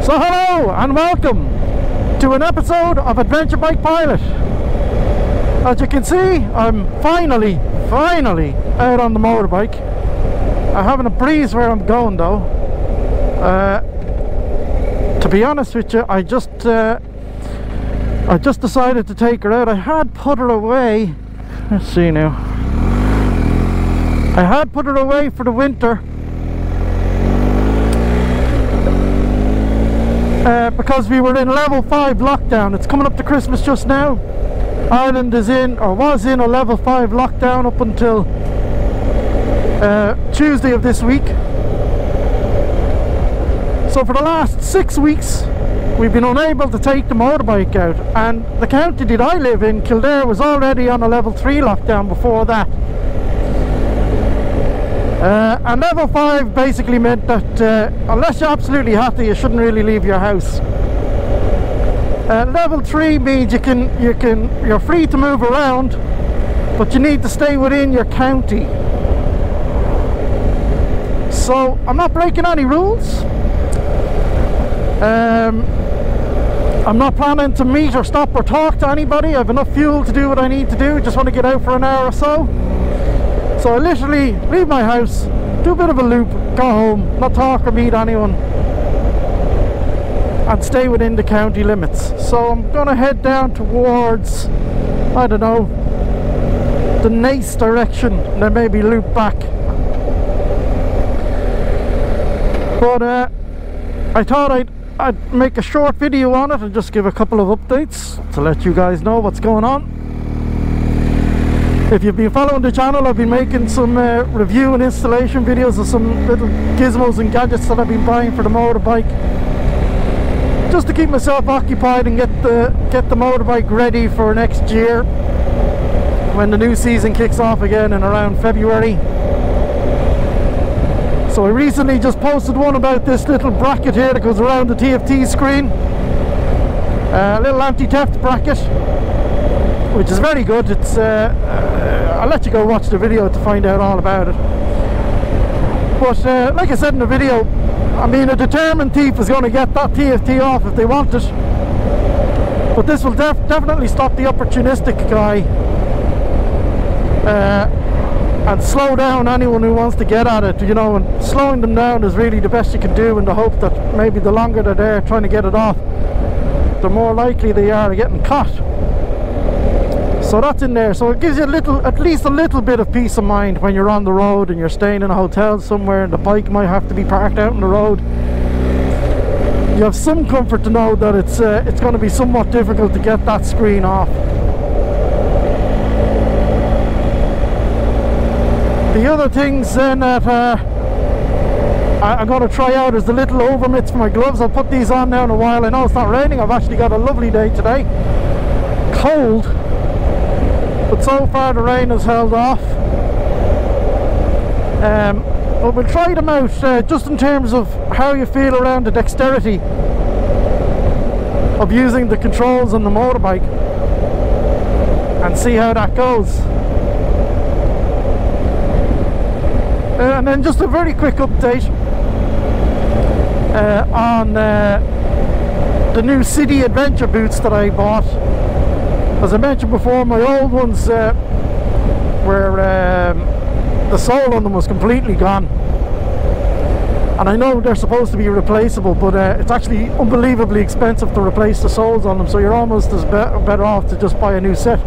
So hello and welcome to an episode of Adventure Bike Pilot. As you can see, I'm finally out on the motorbike. I'm having a breeze where I'm going though. To be honest with you, I just decided to take her out. I had put her away. Let's see now. I had put her away for the winter. Because we were in level 5 lockdown. It's coming up to Christmas just now. Ireland is in, or was in, a level 5 lockdown up until Tuesday of this week. So for the last 6 weeks we've been unable to take the motorbike out, and the county that I live in, Kildare, was already on a level 3 lockdown before that. And level 5 basically meant that unless you absolutely have to, you shouldn't really leave your house. Level 3 means you're free to move around, but you need to stay within your county. So I'm not breaking any rules. I'm not planning to meet or stop or talk to anybody. I have enough fuel to do what I need to do. Just want to get out for an hour or so. So I literally leave my house, do a bit of a loop, go home, not talk or meet anyone, and stay within the county limits. So I'm going to head down towards, I don't know, the Naas direction, and then maybe loop back. But I thought I'd make a short video on it and just give a couple of updates to let you guys know what's going on. If you've been following the channel, I've been making some review and installation videos of some little gizmos and gadgets that I've been buying for the motorbike, just to keep myself occupied and get the motorbike ready for next year when the new season kicks off again in around February. So I recently just posted one about this little bracket here that goes around the TFT screen, a little anti-theft bracket, which is very good. It's I'll let you go watch the video to find out all about it. But like I said in the video, I mean, a determined thief is going to get that TFT off if they want it, but this will definitely stop the opportunistic guy and slow down anyone who wants to get at it, you know. And slowing them down is really the best you can do, in the hope that maybe the longer they're there trying to get it off, the more likely they are getting caught. So that's in there. So it gives you at least a little bit of peace of mind when you're on the road and you're staying in a hotel somewhere and the bike might have to be parked out on the road. You have some comfort to know that it's going to be somewhat difficult to get that screen off. The other things then that I'm going to try out is the little overmitts for my gloves. I'll put these on now in a while. I know it's not raining. I've actually got a lovely day today. Cold, but so far the rain has held off. But we'll try them out just in terms of how you feel around the dexterity of using the controls on the motorbike, and see how that goes. And then just a very quick update on the new City Adventure boots that I bought. As I mentioned before, my old ones were the sole on them was completely gone, and I know they're supposed to be replaceable, but it's actually unbelievably expensive to replace the soles on them, so you're almost as better off to just buy a new set,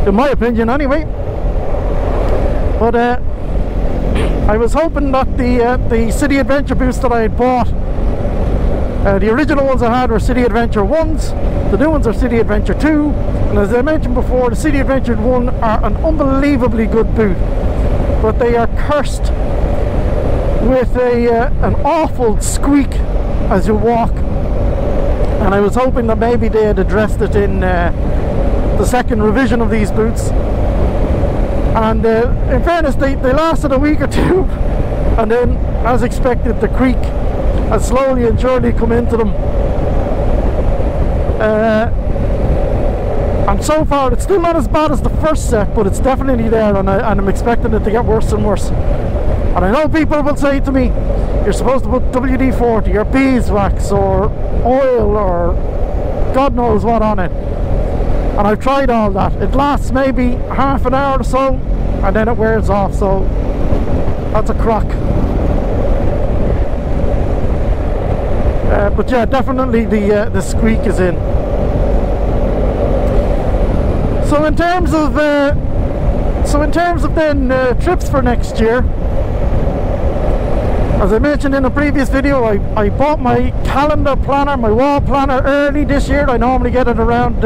in my opinion anyway. But I was hoping that the City Adventure boots that I had bought, the original ones I had were City Adventure 1s, the new ones are City Adventure 2, and as I mentioned before, the City Adventure 1 are an unbelievably good boot, but they are cursed with an awful squeak as you walk, and I was hoping that maybe they had addressed it in the second revision of these boots. And in fairness, they lasted a week or two, and then, as expected, the creak has slowly and surely come into them. And so far it's still not as bad as the first set, but it's definitely there, and I'm expecting it to get worse and worse. And I know people will say to me, you're supposed to put WD-40 or beeswax or oil or God knows what on it. And I've tried all that. It lasts maybe half an hour or so, and then it wears off, so that's a crock. But yeah, definitely the squeak is in. So in terms of then trips for next year, as I mentioned in a previous video, I bought my calendar planner, my wall planner early this year. I normally get it around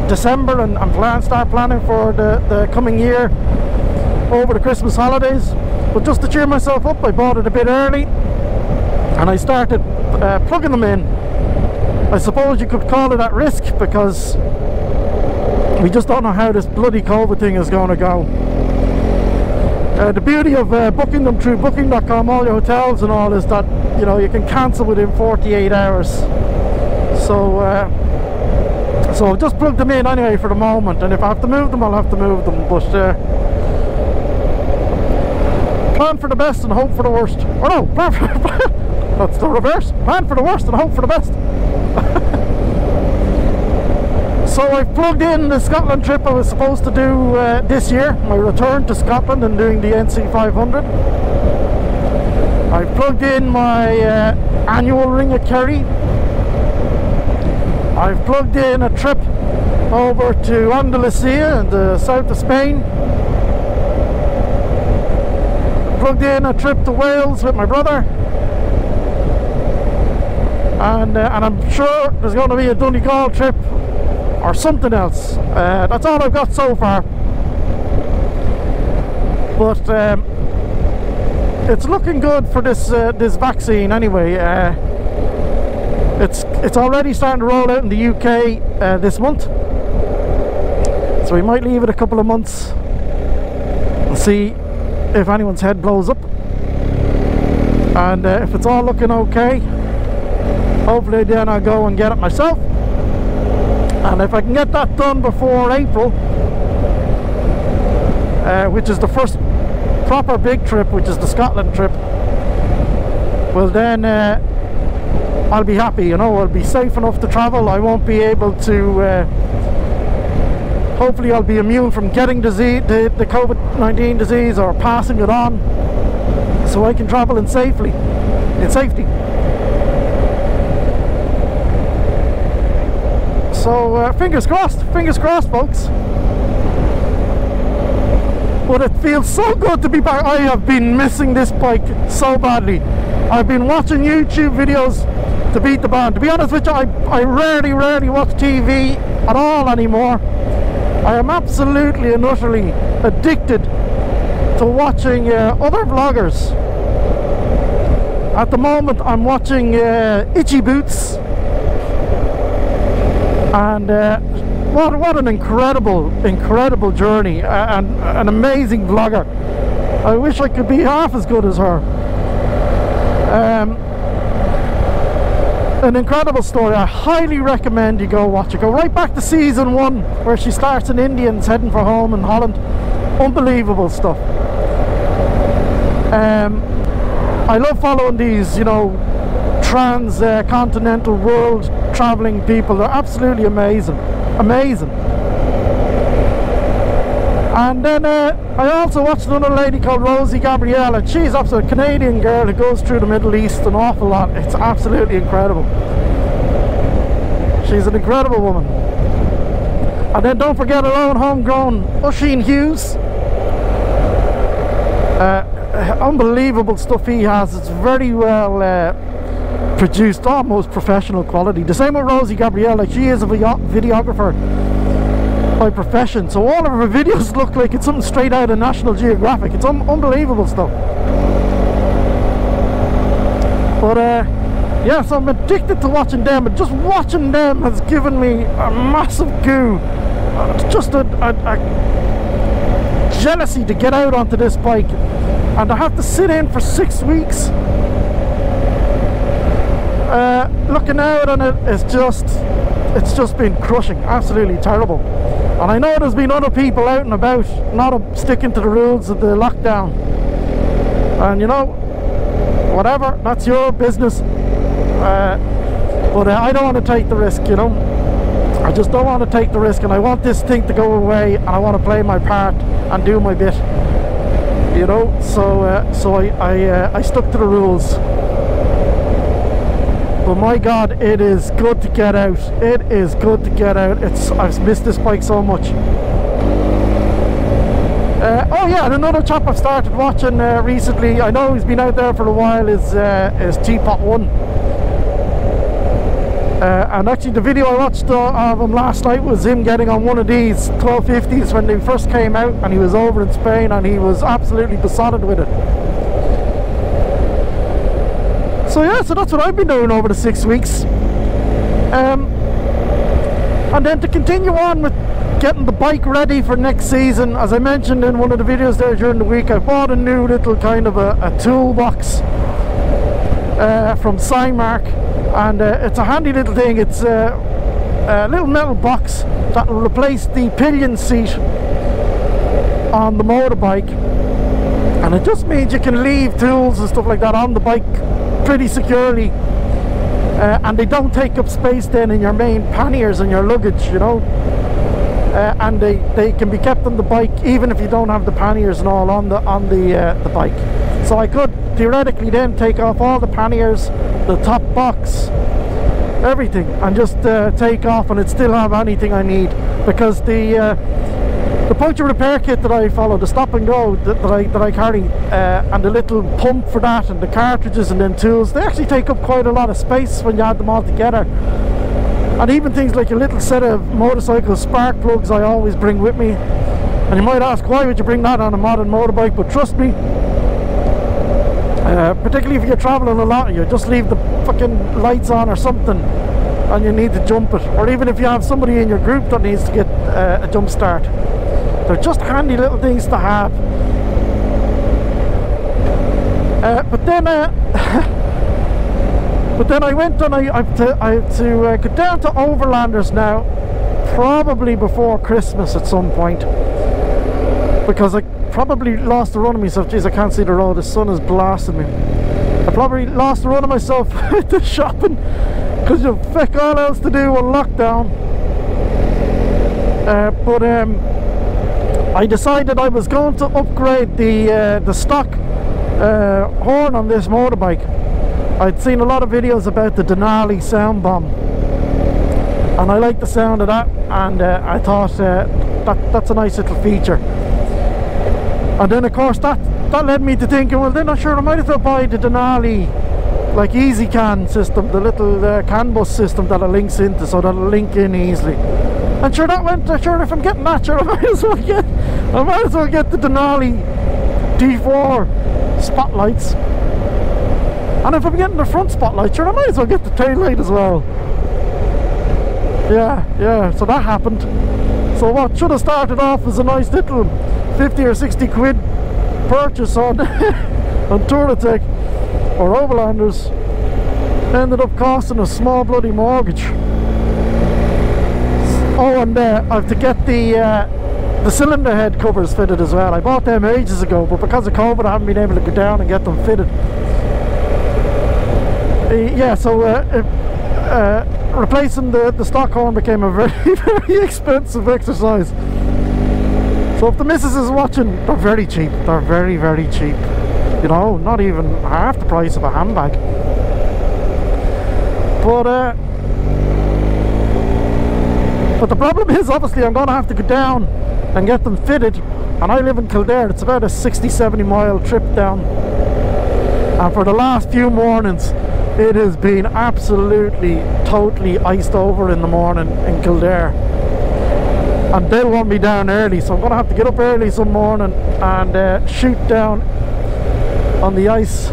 December, and start planning for the coming year over the Christmas holidays. But just to cheer myself up, I bought it a bit early, and I started plugging them in. I suppose you could call it at risk, because we just don't know how this bloody COVID thing is going to go. The beauty of booking them through booking.com, all your hotels and all, is that, you know, you can cancel within 48 hours. So I've just plugged them in anyway for the moment, and if I have to move them, I'll have to move them. But plan for the best and hope for the worst. Or no, that's the reverse. Plan for the worst and hope for the best. So I've plugged in the Scotland trip I was supposed to do this year, my return to Scotland and doing the NC 500. I've plugged in my annual Ring of Kerry. I've plugged in a trip over to Andalusia in the south of Spain. Plugged in a trip to Wales with my brother. And I'm sure there's going to be a Donegal trip or something else. That's all I've got so far. But it's looking good for this vaccine anyway. It's already starting to roll out in the UK this month, so we might leave it a couple of months and see if anyone's head blows up. And if it's all looking okay, hopefully then I'll go and get it myself. And if I can get that done before April, which is the first proper big trip, which is the Scotland trip, well then I'll be happy, you know. I'll be safe enough to travel. I won't be able to, hopefully I'll be immune from getting the COVID-19 disease or passing it on, so I can travel in safety. So fingers crossed, folks. But it feels so good to be back. I have been missing this bike so badly. I've been watching YouTube videos to beat the band. To be honest with you, I rarely watch TV at all anymore. I am absolutely and utterly addicted to watching other vloggers. At the moment I'm watching Itchy Boots. And what an incredible journey, and an amazing vlogger. I wish I could be half as good as her. An incredible story. I highly recommend you go watch it. Go right back to season 1, where she starts in India and is heading for home in Holland. Unbelievable stuff. I love following these, you know, trans-continental world traveling people. They're absolutely amazing. And then I also watched another lady called Rosie Gabrielle, and she's also a Canadian girl who goes through the Middle East an awful lot. It's absolutely incredible. She's an incredible woman. And then don't forget our own homegrown Oisin Hughes. Unbelievable stuff he has. It's very well produced, almost professional quality. The same with Rosie Gabrielle. Like, she is a videographer by profession, so all of her videos look like it's something straight out of National Geographic. It's unbelievable stuff. But yeah, so I'm addicted to watching them, and just watching them has given me a massive goo, just a jealousy to get out onto this bike, and I have to sit in for 6 weeks looking out on it. It's just been crushing, absolutely terrible. And I know there's been other people out and about not sticking to the rules of the lockdown, And you know, whatever, that's your business. But I don't want to take the risk, you know. I just don't want to take the risk, and I want this thing to go away, and I want to play my part and do my bit, you know. So I stuck to the rules. But my God, it is good to get out. It is good to get out. I've missed this bike so much. Oh yeah, and another chap I've started watching recently, I know he's been out there for a while, is Teapot One. And actually the video I watched of him last night was him getting on one of these 1250s when they first came out, and he was over in Spain and he was absolutely besotted with it. So yeah, so that's what I've been doing over the 6 weeks. And then to continue on with getting the bike ready for next season, as I mentioned in one of the videos there during the week, I bought a new little kind of a toolbox from Simark, and it's a handy little thing. It's a little metal box that will replace the pillion seat on the motorbike, and it just means you can leave tools and stuff like that on the bike pretty securely, and they don't take up space then in your main panniers and your luggage, you know. And they can be kept on the bike even if you don't have the panniers and all on the bike. So I could theoretically then take off all the panniers, the top box, everything, and just take off, and it still have anything I need, because the puncture repair kit that I follow, the stop and go that I carry, and the little pump for that, and the cartridges and then tools, they actually take up quite a lot of space when you add them all together. And even things like a little set of motorcycle spark plugs I always bring with me. And you might ask, why would you bring that on a modern motorbike? But trust me, particularly if you're traveling a lot, you just leave the fucking lights on or something and you need to jump it, or even if you have somebody in your group that needs to get a jump start, they're just handy little things to have. But then I went and I have to go down to Overlanders now, probably before Christmas at some point, because I probably lost the run of myself. Jeez, I can't see the road, the sun is blasting me. I probably lost the run of myself with the shopping, because you've feck all else to do on lockdown. But I decided I was going to upgrade the stock horn on this motorbike. I'd seen a lot of videos about the Denali sound bomb, and I like the sound of that, and I thought that's a nice little feature. And then of course that led me to thinking, well then I'm sure I might as well buy the Denali like easy can system, the little CAN bus system that it links into, so that'll link in easily. And sure, that went, sure, if I'm getting that, sure, I might as well get the Denali D4 spotlights. And if I'm getting the front spotlight, sure, I might as well get the tail light as well. Yeah, so that happened. So what should have started off as a nice little 50 or 60 quid purchase on on Touratech or Overlanders ended up costing a small bloody mortgage. Oh, and I have to get the cylinder head covers fitted as well. I bought them ages ago, but because of COVID I haven't been able to go down and get them fitted. Yeah, so replacing the stock horn became a very, very expensive exercise. So if the missus is watching, they're very cheap. They're very, very cheap. You know, not even half the price of a handbag. But the problem is, obviously, I'm going to have to go down and get them fitted. And I live in Kildare. It's about a 60-70 mile trip down. And for the last few mornings, it has been absolutely, totally iced over in the morning in Kildare. And they'll want me down early, so I'm going to have to get up early some morning and shoot down on the ice.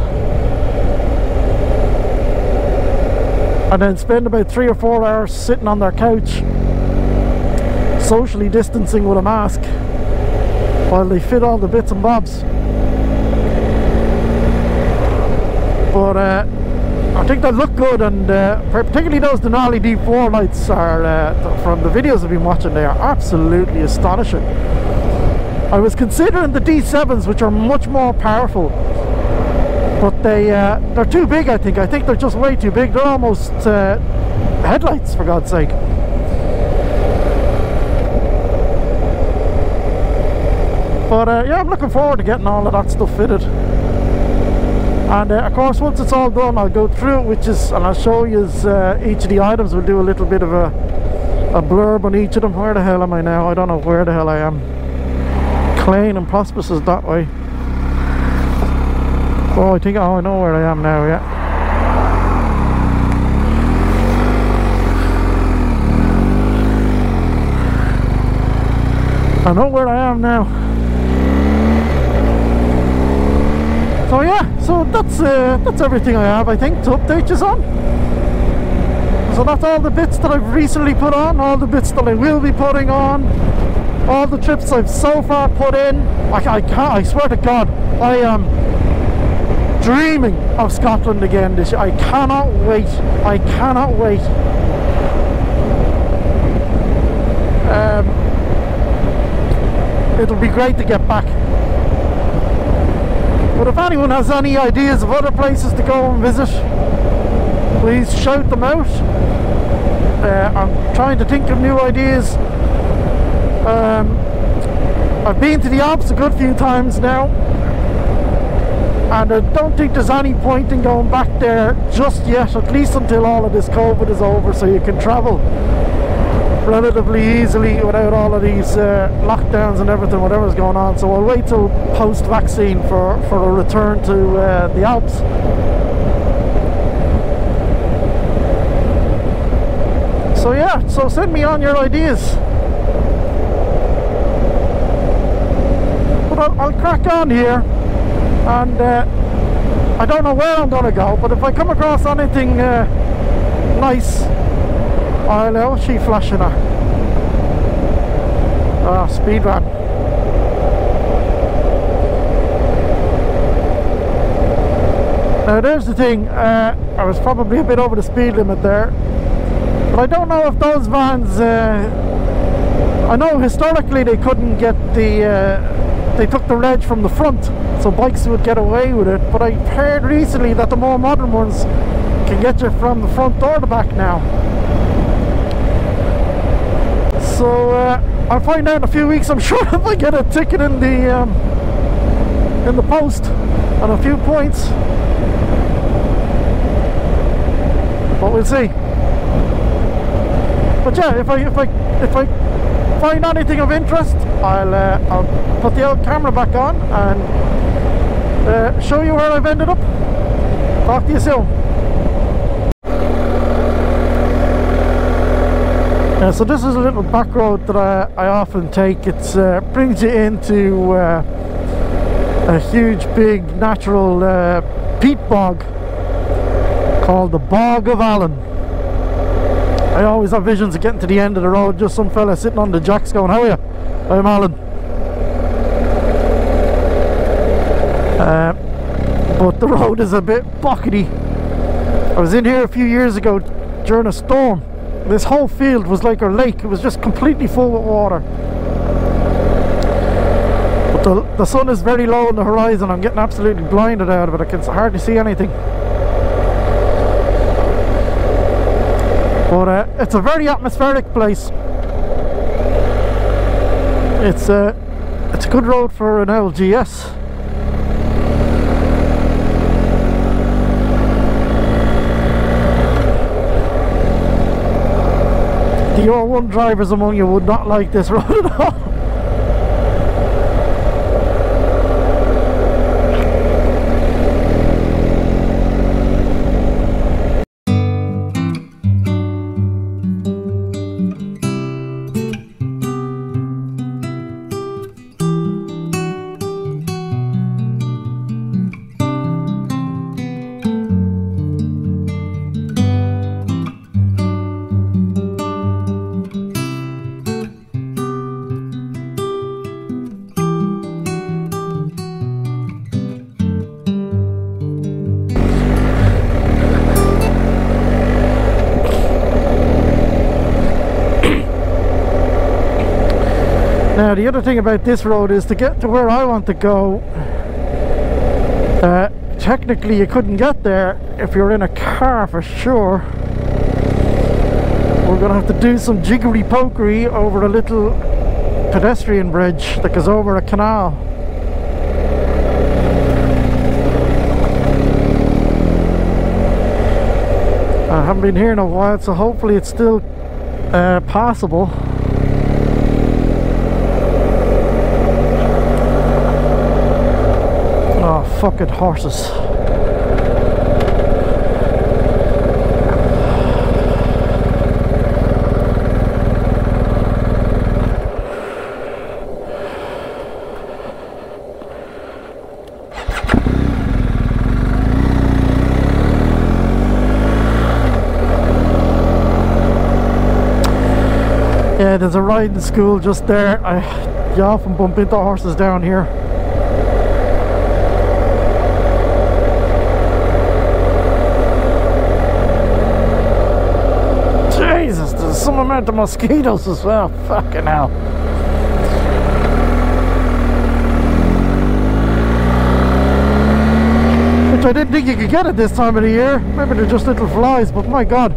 And then spend about 3 or 4 hours sitting on their couch, socially distancing with a mask, while they fit all the bits and bobs. But I think they look good, and particularly those Denali D4 lights are, from the videos I've been watching, they are absolutely astonishing. I was considering the D7s, which are much more powerful, but they're too big. I think they're just way too big. They're almost headlights, for God's sake. But yeah, I'm looking forward to getting all of that stuff fitted. And of course, once it's all done, I'll go through it, and I'll show you each of the items. We'll do a little bit of a blurb on each of them. Where the hell am I now? I don't know where the hell I am. Clane and Prospus is that way. Oh, I know where I am now, yeah. I know where I am now. So yeah, so that's everything I have, I think, to update you on. So that's all the bits that I've recently put on, all the bits that I will be putting on, all the trips I've so far put in. I swear to God, I am dreaming of Scotland again this year. I cannot wait. I cannot wait. It'll be great to get back. But if anyone has any ideas of other places to go and visit, please shout them out. I'm trying to think of new ideas. I've been to the Alps a good few times now, and I don't think there's any point in going back there just yet, at least until all of this COVID is over, so you can travel relatively easily without all of these lockdowns and everything, whatever's going on. So I'll wait till post-vaccine for a return to the Alps. So yeah, so send me on your ideas. But I'll crack on here, and I don't know where I'm going to go, but if I come across anything nice, what's she flashing at? Ah, speed van. Now there's the thing, I was probably a bit over the speed limit there, but I don't know if those vans, I know historically they couldn't get they took the reg from the front, so bikes would get away with it, but I heard recently that the more modern ones can get you from the front or the back now. So I'll find out in a few weeks, I'm sure, if I get a ticket in the post and a few points. But we'll see. But yeah, if I find anything of interest, I'll put the old camera back on and show you where I've ended up. Talk to you soon. So this is a little back road that I often take. It brings you into a huge big natural peat bog called the Bog of Allen. I always have visions of getting to the end of the road, just some fella sitting on the jacks going, "How are you? I'm Alan." But the road is a bit buckety. I was in here a few years ago during a storm. This whole field was like a lake. It was just completely full with water. But the sun is very low on the horizon. I'm getting absolutely blinded out of it. I can hardly see anything. But it's a very atmospheric place. It's a good road for an LGS. The R1 drivers among you would not like this road at all. Now the other thing about this road is to get to where I want to go, technically you couldn't get there if you're in a car for sure. We're gonna have to do some jiggery pokery over a little pedestrian bridge that goes over a canal. I haven't been here in a while, so hopefully it's still passable. Oh, fucking horses. Yeah, there's a riding school just there. You often bump into horses down here. Jesus, there's some amount of mosquitoes as well. Fucking hell. Which I didn't think you could get at this time of the year. Maybe they're just little flies, but my God,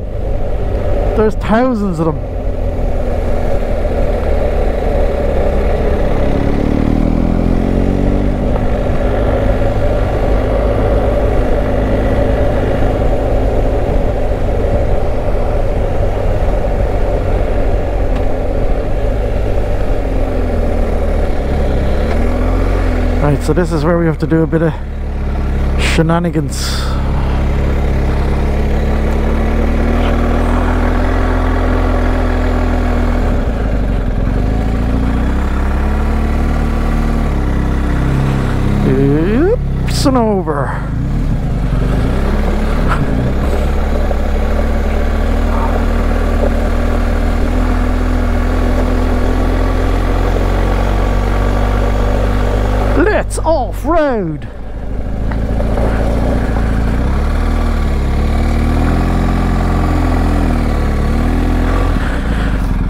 there's thousands of them. Right, so this is where we have to do a bit of shenanigans. Oops and over. Let's off-road.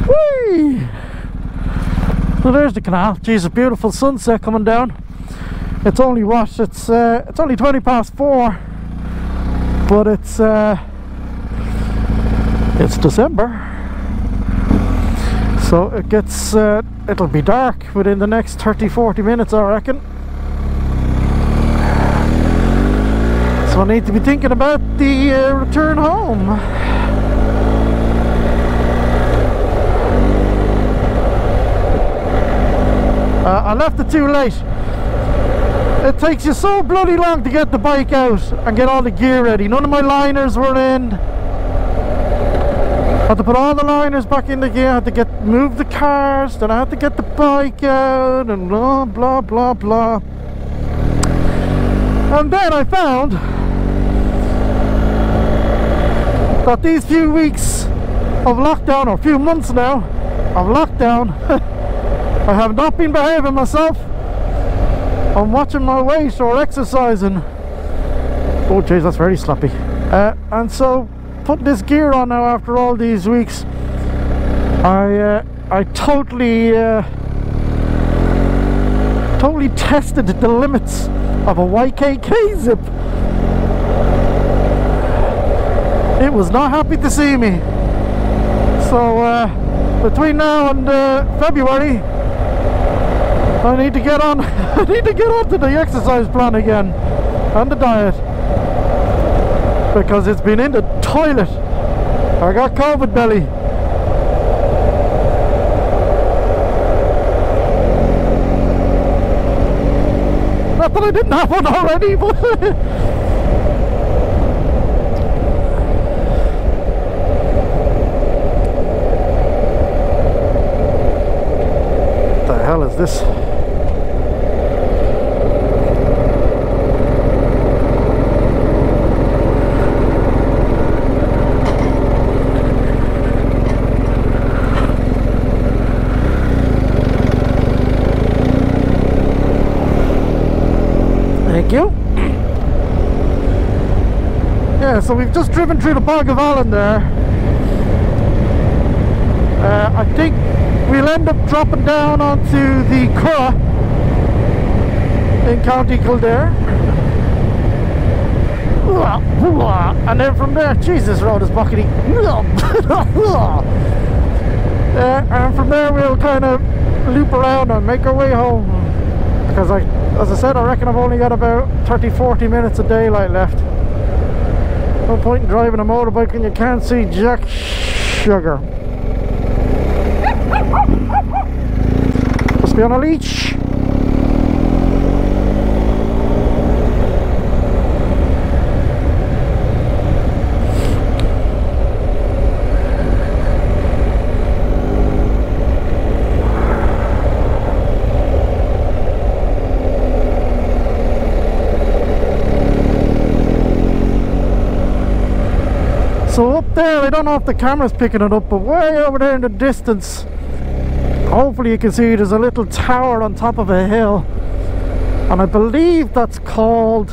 Whee! So there's the canal. Geez, a beautiful sunset coming down. It's only what? It's only 20 past 4, but it's December, so it gets it'll be dark within the next 30-40 minutes, I reckon. So I need to be thinking about the return home. I left it too late. It takes you so bloody long to get the bike out and get all the gear ready. None of my liners were in. I had to put all the liners back in the gear. I had to move the cars, then I had to get the bike out, and blah blah blah blah. And then I found that these few weeks of lockdown, or few months now of lockdown, I have not been behaving myself. I'm watching my weight or exercising. Oh jeez, that's very sloppy. And so putting this gear on now after all these weeks, I totally tested the limits of a YKK zip. It was not happy to see me. So between now and February, I need to get on. I need to get onto the exercise plan again and the diet, because it's been in the toilet. I got COVID belly. Not that I didn't have one already, but what the hell is this? Thank you. Yeah, so we've just driven through the Bog of Allen there. I think we'll end up dropping down onto the Curragh in County Kildare. and then from there, Jesus, this road is buckety. And from there we'll kind of loop around and make our way home, because as I said, I reckon I've only got about 30-40 minutes of daylight left. No point in driving a motorbike when you can't see jack sugar. Must be on a leash. So up there, I don't know if the camera's picking it up, but way over there in the distance, hopefully you can see there's a little tower on top of a hill, and I believe that's called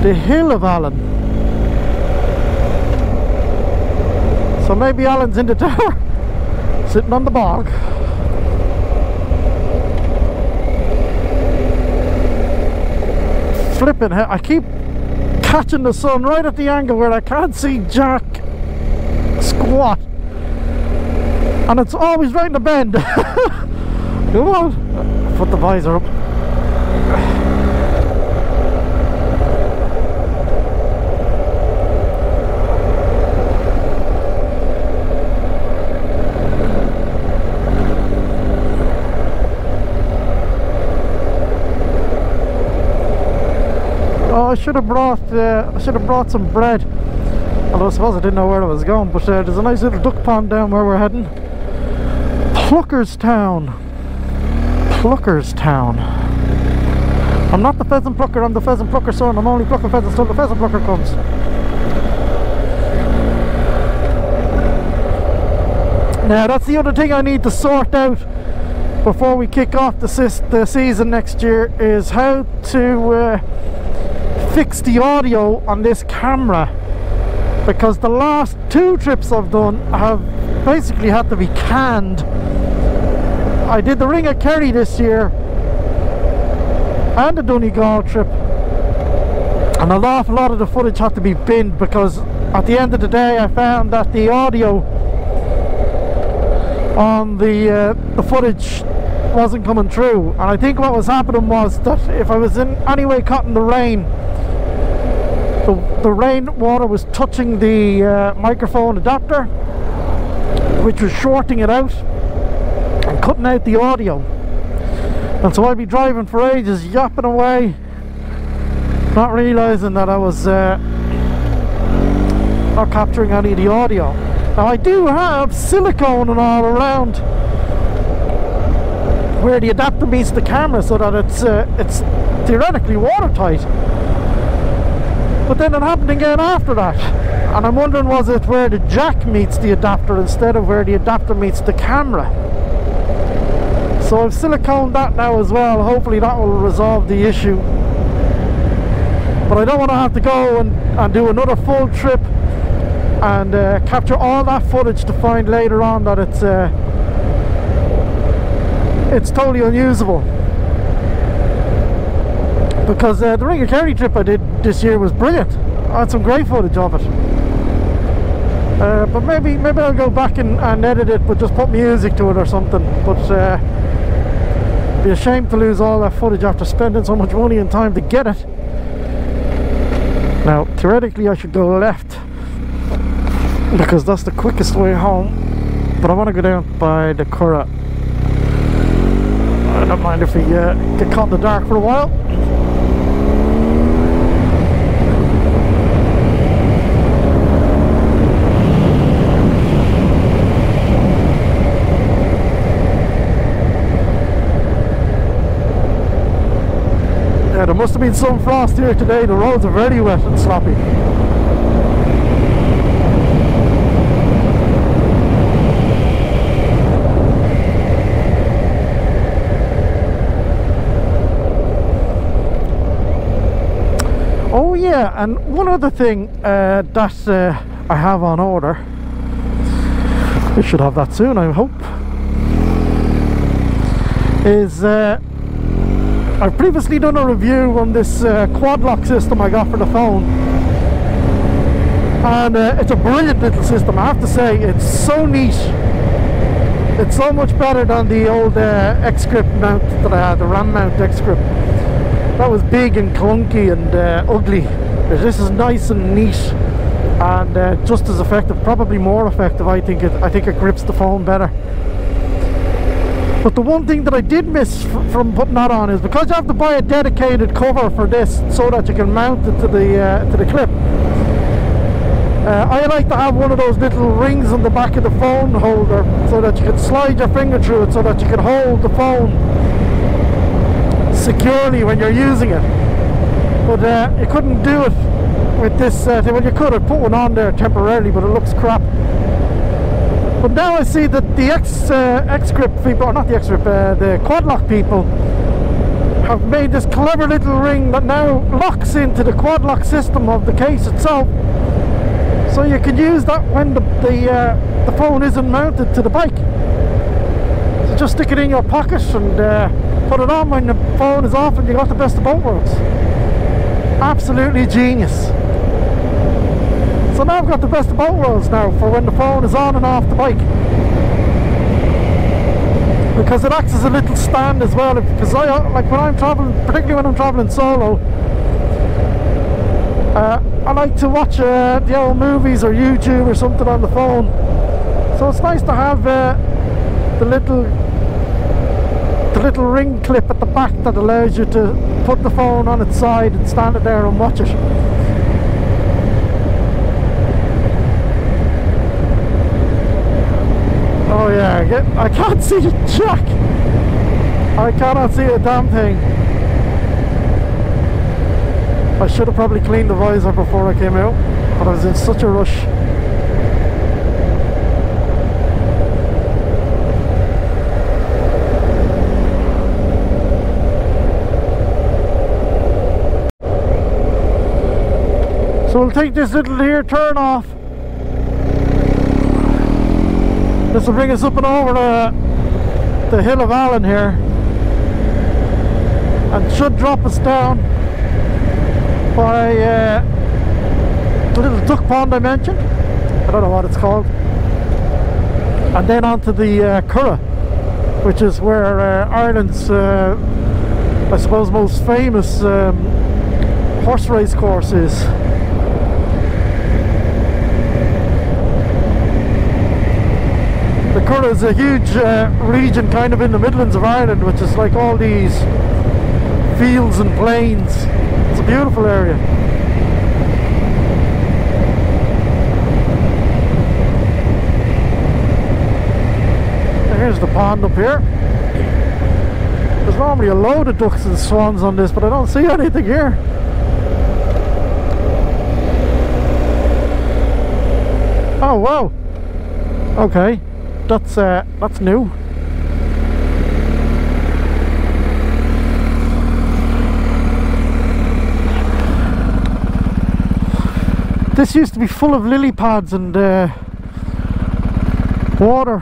the Hill of Allen. So maybe Alan's in the tower, sitting on the bog. Flipping hell, I keep catching the sun right at the angle where I can't see jack squat, and it's always right in the bend. Come on, put the visor up. I should have brought some bread. Although I suppose I didn't know where I was going. But there's a nice little duck pond down where we're heading. Pluckerstown. Pluckerstown. I'm not the pheasant plucker. I'm the pheasant plucker son. I'm only plucking pheasants till the pheasant plucker comes. Now that's the other thing I need to sort out before we kick off the season next year, is how to fix the audio on this camera, because the last two trips I've done have basically had to be canned. I did the Ring of Kerry this year and the Donegal trip, and an awful lot of the footage had to be binned, because at the end of the day I found that the audio on the footage wasn't coming through. And I think what was happening was that if I was in any way caught in the rain, the rain water was touching the microphone adapter, which was shorting it out and cutting out the audio. And so I'd be driving for ages, yapping away, not realising that I was not capturing any of the audio. Now I do have silicone and all around where the adapter meets the camera, so that it's theoretically watertight. But then it happened again after that, and I'm wondering, was it where the jack meets the adapter instead of where the adapter meets the camera? So I've siliconed that now as well. Hopefully that will resolve the issue. But I don't want to have to go and do another full trip and capture all that footage to find later on that it's totally unusable. Because the Ring of Kerry trip I did this year was brilliant. I had some great footage of it. But maybe I'll go back and edit it, but just put music to it or something. But it'd be a shame to lose all that footage after spending so much money and time to get it. Now, theoretically I should go left, because that's the quickest way home. But I want to go down by the Curragh. I don't mind if we get caught in the dark for a while. Yeah, there must have been some frost here today. The roads are very wet and sloppy. Oh yeah, and one other thing that I have on order, I should have that soon I hope, is I've previously done a review on this quad lock system I got for the phone, and it's a brilliant little system. I have to say, it's so neat. It's so much better than the old X-Grip mount that I had, the RAM mount X-Grip. That was big and clunky and ugly. This is nice and neat, and just as effective, probably more effective. I think it grips the phone better. But the one thing that I did miss from putting that on is, because you have to buy a dedicated cover for this so that you can mount it to the clip. I like to have one of those little rings on the back of the phone holder so that you can slide your finger through it, so that you can hold the phone securely when you're using it. But you couldn't do it with this thing. Well, you could have put one on there temporarily, but it looks crap. But now I see that the X-Grip people, or not the X-Grip, the quad lock people have made this clever little ring that now locks into the quad lock system of the case itself. So you can use that when the phone isn't mounted to the bike. So just stick it in your pocket and put it on when the phone is off, and you got the best of both worlds. Absolutely genius. So now I've got the best of both worlds now for when the phone is on and off the bike. Because it acts as a little stand as well. Because like when I'm traveling, particularly when I'm traveling solo, I like to watch the old movies or YouTube or something on the phone. So it's nice to have the little ring clip at the back that allows you to put the phone on its side and stand it there and watch it. Oh yeah, I can't see jack. I cannot see a damn thing. I should have probably cleaned the visor before I came out, but I was in such a rush. So we'll take this little here turn off. This will bring us up and over the hill of Allen here, and should drop us down by the little duck pond I mentioned. I don't know what it's called. And then onto the Curragh, which is where Ireland's, I suppose, most famous horse race course is. The Curragh is a huge region kind of in the Midlands of Ireland, which is like all these fields and plains. It's a beautiful area. And here's the pond up here. There's normally a load of ducks and swans on this, but I don't see anything here. Oh wow. Okay. That's new. This used to be full of lily pads and water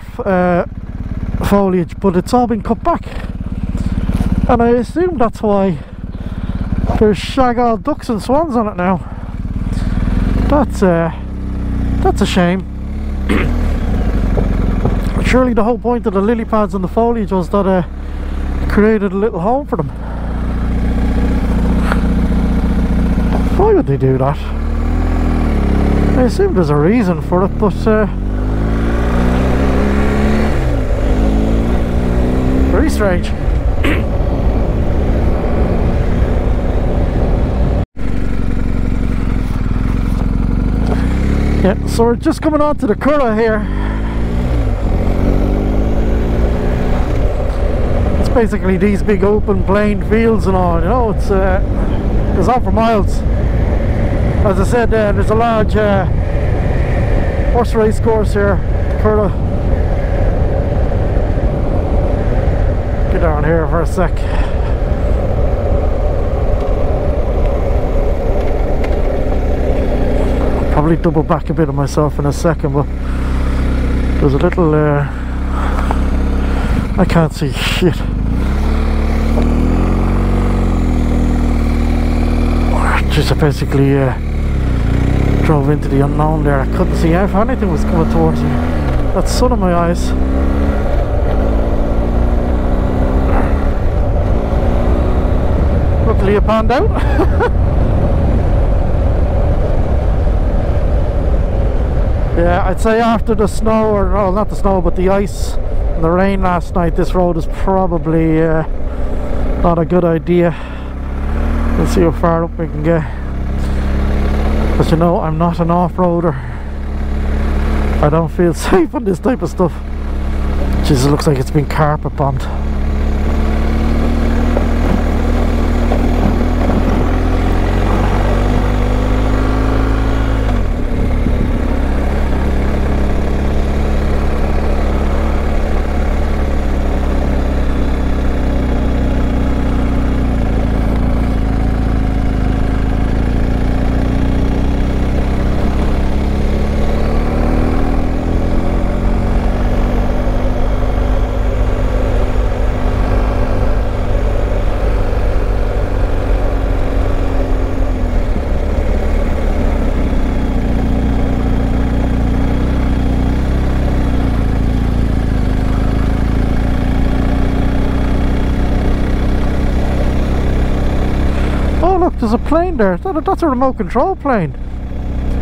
foliage, but it's all been cut back, and I assume that's why there's shag-all ducks and swans on it now. That's a shame. Surely the whole point of the lily pads and the foliage was that it created a little home for them. Why would they do that? I assume there's a reason for it, but very strange. Yeah, so we're just coming on to the Curragh here. It's basically these big open plain fields and all, you know. It's goes on for miles. As I said, there's a large horse race course here, Curragh. Get down here for a sec. I'll probably double back a bit of myself in a second, but there's a little I can't see shit. Just basically drove into the unknown there. I couldn't see if anything was coming towards me. That's sun in my eyes. Luckily it panned out. Yeah, I'd say after the snow, or no, not the snow, but the ice and the rain last night, this road is probably not a good idea. Let's see how far up we can get. Because you know, I'm not an off-roader. I don't feel safe on this type of stuff. Jesus, it looks like it's been carpet bombed. There's a plane there. That's a remote control plane.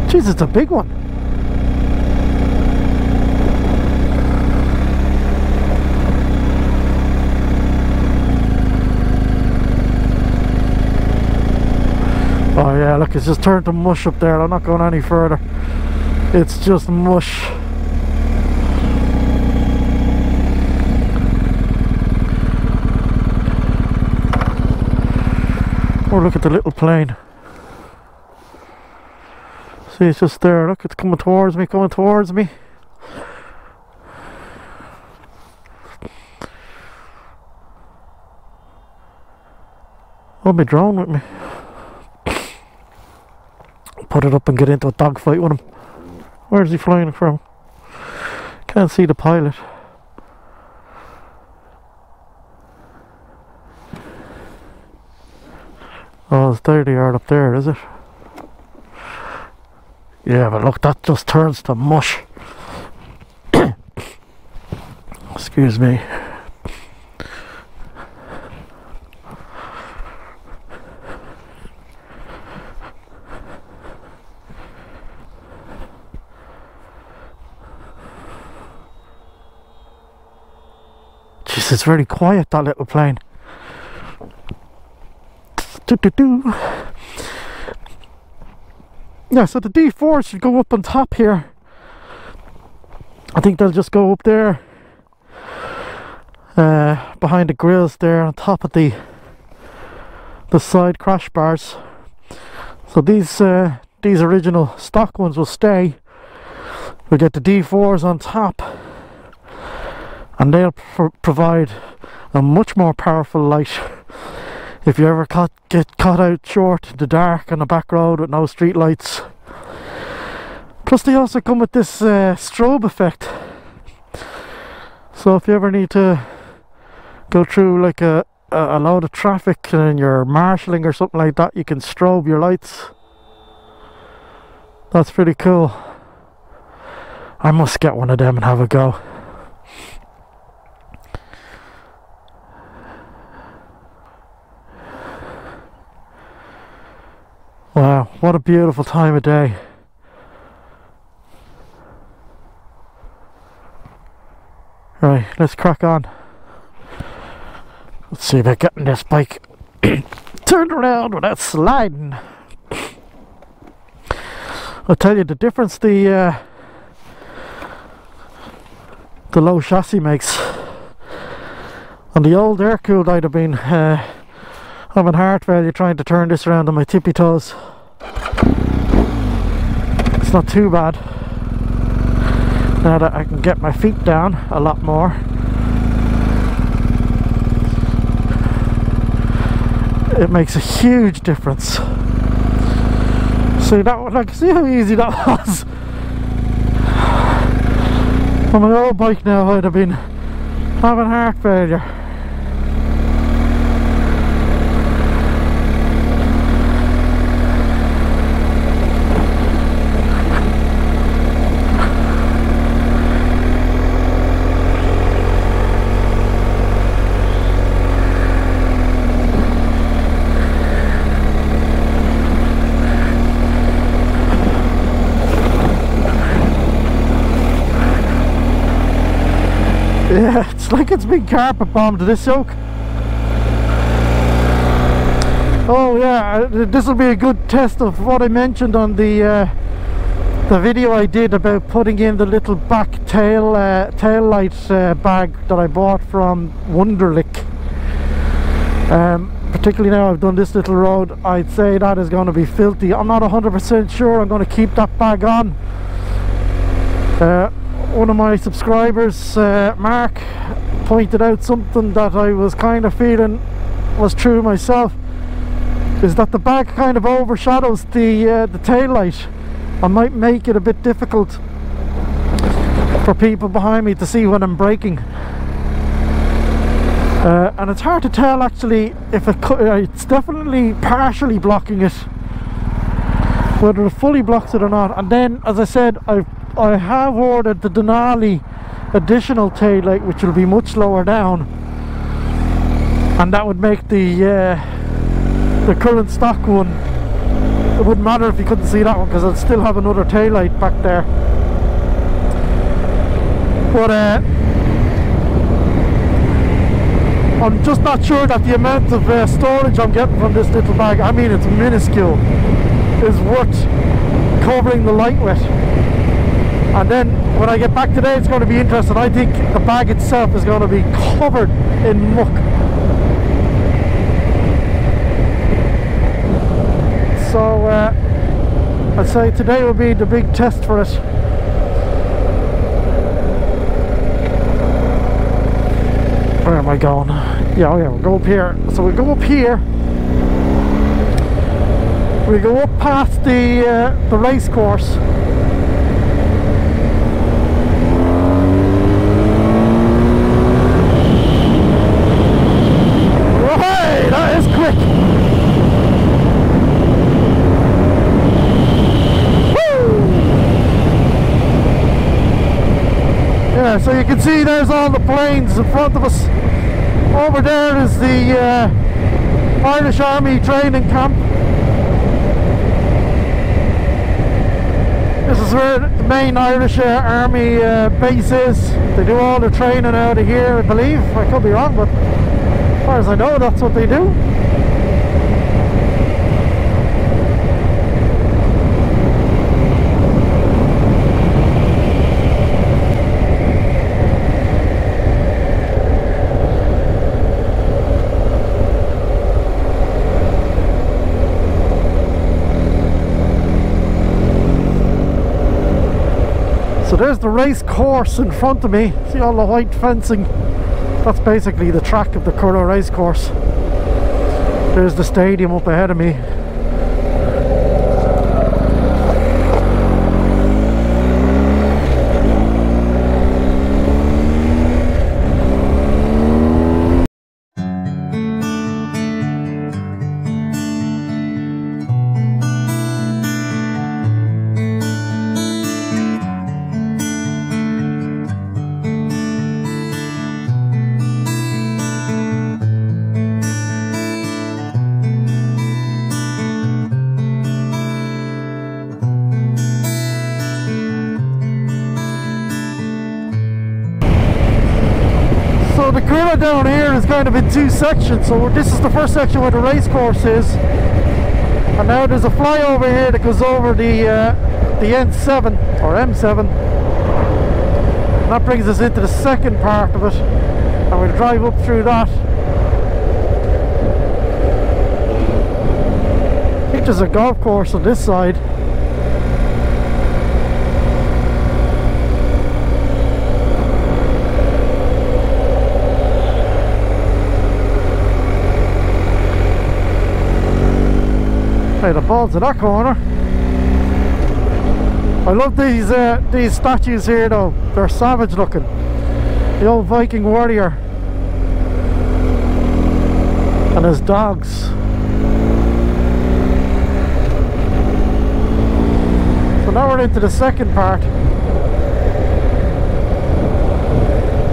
Jeez, it's a big one. Oh yeah, look, it's just turned to mush up there. I'm not going any further. It's just mush. Oh, look at the little plane. See, it's just there. Look, it's coming towards me, coming towards me. I'll be drone with me. Put it up and get into a dogfight with him. Where's he flying from? Can't see the pilot. Oh, it's there they are up there, is it? Yeah, but look, that just turns to mush. Excuse me. Jeez, it's very quiet, that little plane. Yeah, so the D4 should go up on top here. I think they'll just go up there behind the grills there on top of the side crash bars. So these original stock ones will stay. We'll get the D4s on top, and they'll provide a much more powerful light. If you ever get caught out short in the dark on a back road with no street lights. Plus they also come with this strobe effect. So if you ever need to go through like a load of traffic and you're marshalling or something like that, you can strobe your lights. That's pretty cool. I must get one of them and have a go. Wow, what a beautiful time of day. Right, let's crack on. Let's see about getting this bike turned around without sliding. I'll tell you the difference the low chassis makes. On the old air-cooled I'd have been having heart failure trying to turn this around on my tippy toes. It's not too bad now that I can get my feet down a lot more. It makes a huge difference. See that one, like, see how easy that was. On my old bike now I'd have been having heart failure. It's like it's been carpet bombed, this yoke. Oh yeah, this will be a good test of what I mentioned on the video I did about putting in the little back tail light bag that I bought from Wunderlich. Particularly now I've done this little road, I'd say that is going to be filthy. I'm not 100% sure I'm going to keep that bag on. One of my subscribers, Mark, pointed out something that I was kind of feeling was true myself, is that the bag kind of overshadows the tail light and might make it a bit difficult for people behind me to see when I'm braking. And it's hard to tell actually if it's definitely partially blocking it, whether it fully blocks it or not. And then, as I said, I have ordered the Denali additional tail light, which will be much lower down, and that would make the current stock one, it wouldn't matter if you couldn't see that one, because I'd still have another tail light back there. But I'm just not sure that the amount of storage I'm getting from this little bag, I mean it's minuscule, is worth covering the light with. And then when I get back today, it's going to be interesting. I think the bag itself is going to be covered in muck. So I'd say today will be the big test for it. Where am I going? Yeah, oh yeah, we'll go up here. So we go up here. We go up past the race course. Right, that is quick. Yeah, so you can see there's all the planes in front of us. Over there is the Irish Army training camp. This is where the main Irish Army base is. They do all the training out of here, I believe. I could be wrong, but as far as I know, that's what they do. So there's the race course in front of me. See all the white fencing? That's basically the track of the Curragh race course. There's the stadium up ahead of me. So the Curragh down here is kind of in two sections. So this is the first section where the race course is, and now there's a flyover here that goes over the N7 or M7, and that brings us into the second part of it, and we'll drive up through that. I think there's a golf course on this side. The balls of that corner. I love these statues here though. They're savage looking. The old Viking warrior and his dogs. So now we're into the second part.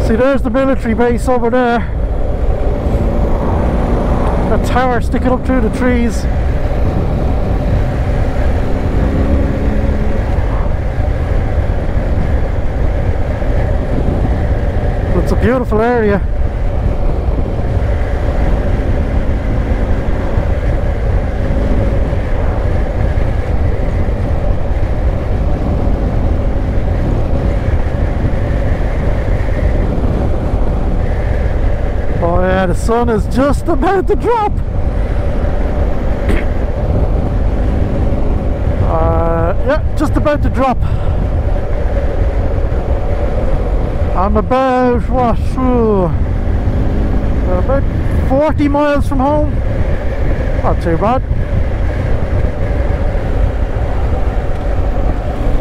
See, there's the military base over there. That tower sticking up through the trees. It's a Beautiful area. Oh yeah, the sun is just about to drop. Yeah, just about to drop. I'm about, what, about 40 miles from home. Not too bad.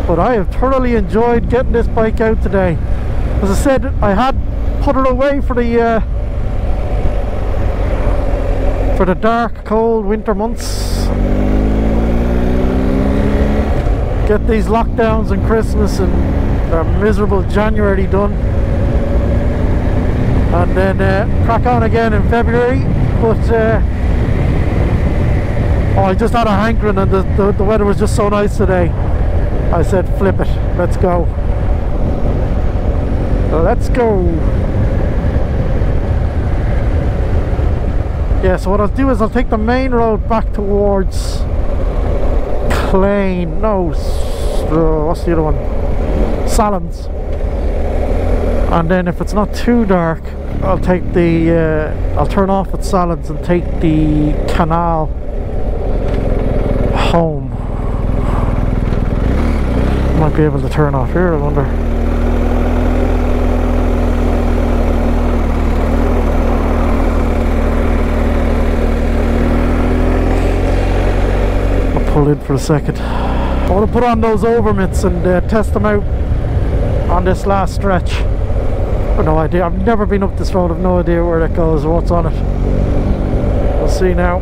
But I have thoroughly enjoyed getting this bike out today. As I said, I had put it away for the dark, cold winter months. Get these lockdowns and Christmas and a miserable January done, and then crack on again in February. But oh, I just had a hankering, and the weather was just so nice today. I said, flip it, let's go. Let's go. Yeah, so what I'll do is I'll take the main road back towards Clane. No, what's the other one? Salons. And then if it's not too dark, I'll take the I'll turn off at Salons and take the canal home. Might be able to turn off here, I wonder. Pull in for a second. I want to put on those overmitts and test them out on this last stretch. I've no idea. I've never been up this road. I've no idea where that goes or what's on it. We'll see now.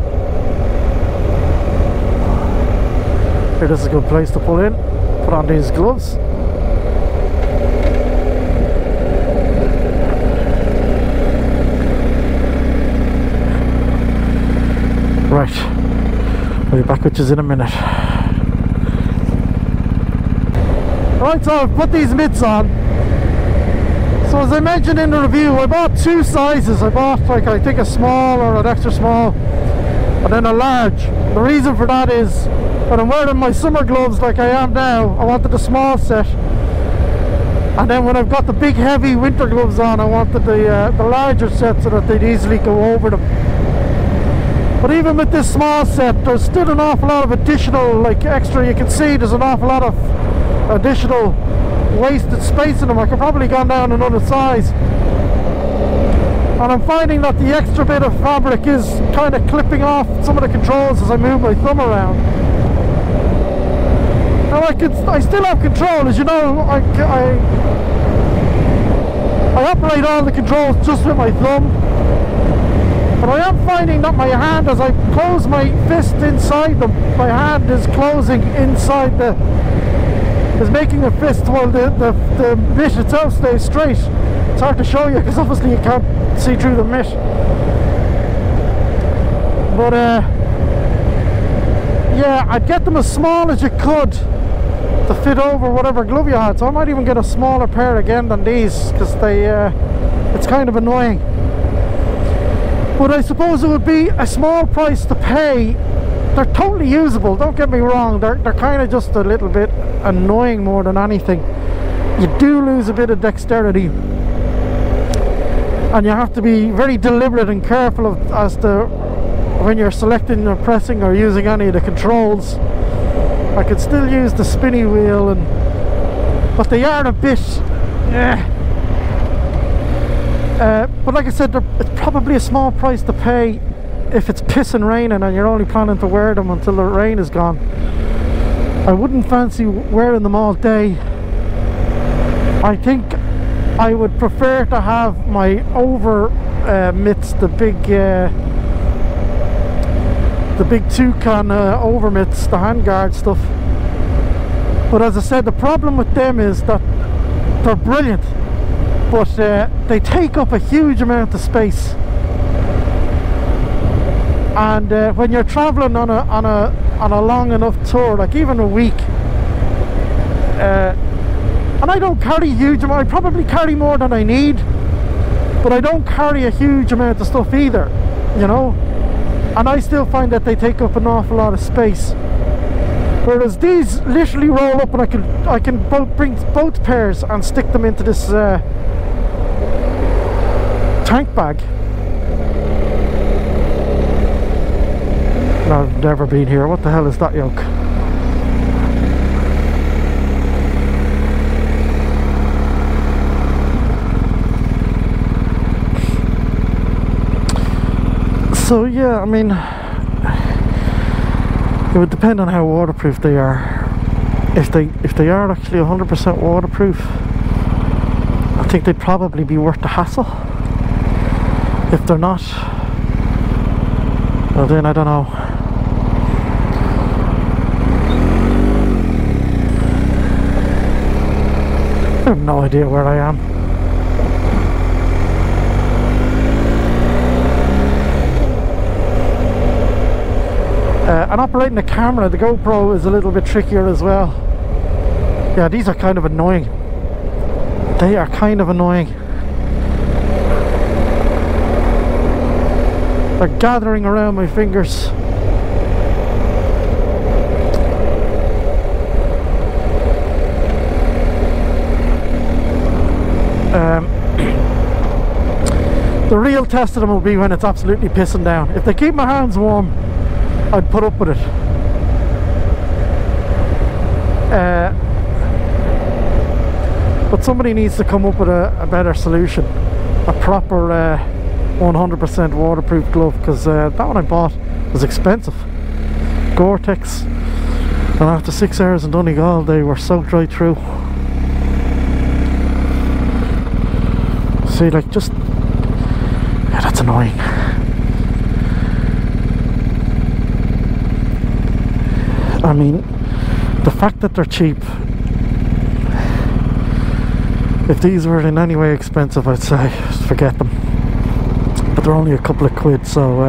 Here, this is a good place to pull in. Put on these gloves. Right. I'll be back with you in a minute. Right, so I've put these mitts on. So as I mentioned in the review, I bought two sizes. I bought, like, I think a small or an extra small, and then a large. The reason for that is when I'm wearing my summer gloves like I am now, I wanted the small set, and then when I've got the big heavy winter gloves on, I wanted the larger set so that they'd easily go over them. But even with this small set, there's still an awful lot of additional, like, extra. You can see there's an awful lot of additional wasted space in them. I could probably gone down another size. And I'm finding that the extra bit of fabric is kind of clipping off some of the controls as I move my thumb around. Now I still have control, as you know. I operate all the controls just with my thumb. But I am finding that my hand, as I close my fist inside them, my hand is closing inside is making a fist while the mitt itself stays straight. It's hard to show you because obviously you can't see through the mitt. But yeah, I'd get them as small as you could to fit over whatever glove you had. So I might even get a smaller pair again than these, because it's kind of annoying. But I suppose it would be a small price to pay. They're totally usable, don't get me wrong. They're kind of just a little bit annoying more than anything. You do lose a bit of dexterity, and you have to be very deliberate and careful as to when you're selecting or pressing or using any of the controls. I could still use the spinny wheel, but they are a bit but like I said, it's probably a small price to pay if it's pissing raining and you're only planning to wear them until the rain is gone. I wouldn't fancy wearing them all day. I think I would prefer to have my over mitts, the big toucan over mitts, the handguard stuff. But as I said, the problem with them is that they're brilliant, but they take up a huge amount of space. And when you're traveling on a long enough tour, like even a week, and I don't carry huge amount, I probably carry more than I need, but I don't carry a huge amount of stuff either, you know, and I still find that they take up an awful lot of space. Whereas these literally roll up, and I can bring both pairs and stick them into this tank bag. I've never been here. What the hell is that yoke? So yeah, I mean, it would depend on how waterproof they are. If they are actually 100% waterproof, I think they'd probably be worth the hassle. If they're not, well then I don't know. I have no idea where I am. And operating the camera, the GoPro, is a little bit trickier as well. Yeah, these are kind of annoying. They are kind of annoying. They're gathering around my fingers. The real test of them will be when it's absolutely pissing down. If they keep my hands warm, I'd put up with it. But somebody needs to come up with a better solution, a proper 100% waterproof glove, because that one I bought was expensive. Gore-Tex, and after 6 hours in Donegal they were soaked right through. See, like, just, yeah, that's annoying. I mean, the fact that they're cheap, if these were in any way expensive, I'd say forget them. But they're only a couple of quid, so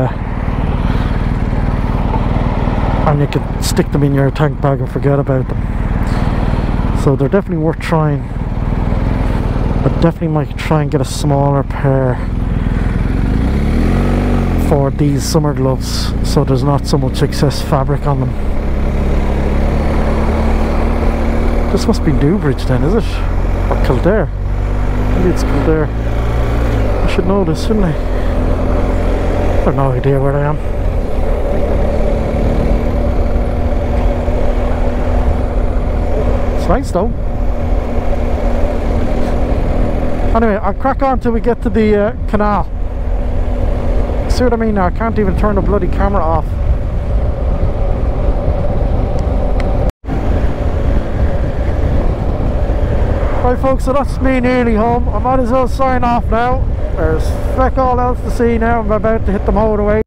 and you can stick them in your tank bag and forget about them. So they're definitely worth trying. I definitely might try and get a smaller pair for these summer gloves, so there's not so much excess fabric on them. This must be Newbridge then, is it? Or Kildare? Maybe it's Kildare. I should know this, shouldn't I? I have no idea where I am. It's nice though. Anyway, I'll crack on till we get to the canal. See what I mean now? I can't even turn the bloody camera off. Right folks, so that's me nearly home. I might as well sign off now. There's feck all else to see now. I'm about to hit the motorway.